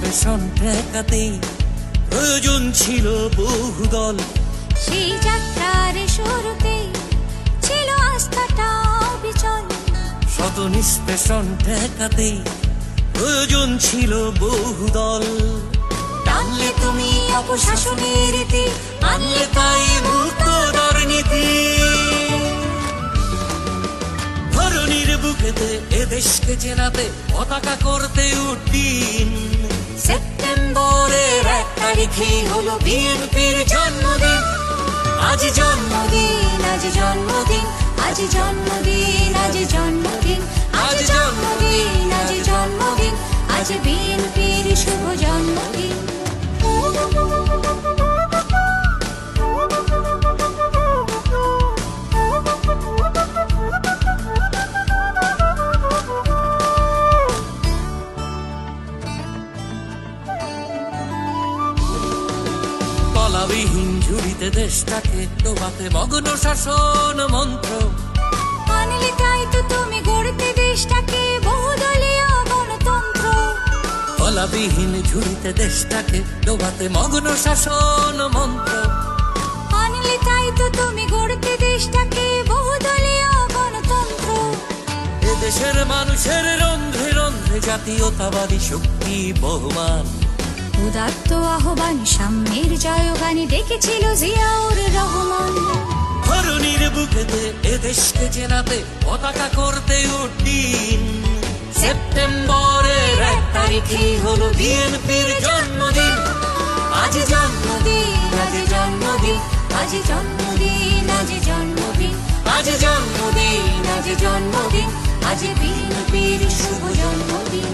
নিষ্পেষণ ঠেকাতে প্রয়োজন ছিল বহুদল। সেই যাত্রার শুরুতে ছিল আস্থাটা বিচল। শত নিষ্পেষণ ঠেকাতে প্রয়োজন ছিল বহুদল। টানলে তুমি অপশাসনের রীতি, আনলে তাই মুক্ত দুর্নীতি। ধরণীর বুকেতে এ দেশকে চেনাতে পতাকা করতে উড্ডীন। সেপ্টেম্বরের 1 তারিখেই হলো বিএনপির জন্মদিন। আজ জন্মদিন, আজ জন্মদিন, আজ জন্মদিন, আজ জন্মদিন, আজ জন্মদিন, আজ জন্মদিন, আজ বিএনপির শুভ জন্মদিন। তলাবিহীন ঝুড়িতে দেশটাকে ডোবাতে মগ্ন শাসন মন্ত্র। আনলে তাই তো তুমি গড়তে দেশটাকে বহুদলীয় গণতন্ত্র। তলাবিহীন ঝুড়িতে দেশটাকে ডোবাতে মগ্ন শাসন মন্ত্র। আনলে তাই তো তুমি গড়তে দেশটাকে বহুদলীয় গণতন্ত্র। এ দেশের মানুষের রন্ধ্রে রন্ধ্রে জাতীয়তাবাদী শক্তি বহমান। উদাত্ত আহ্বান সাম্যের জয়গানে ডেকেছিল জিয়াউর রহমান। ধরণীর বুকেতে এ দেশকে চেনাতে পতাকা করতে উড্ডীন। সেপ্টেম্বরের 1 তারিখেই হলো বিএনপির জন্মদিন। আজ জন্মদিন, আজ জন্মদিন, আজ জন্মদিন, আজ জন্মদিন, আজ জন্মদিন, আজ জন্মদিন, আজ বিএনপির শুভ জন্মদিন।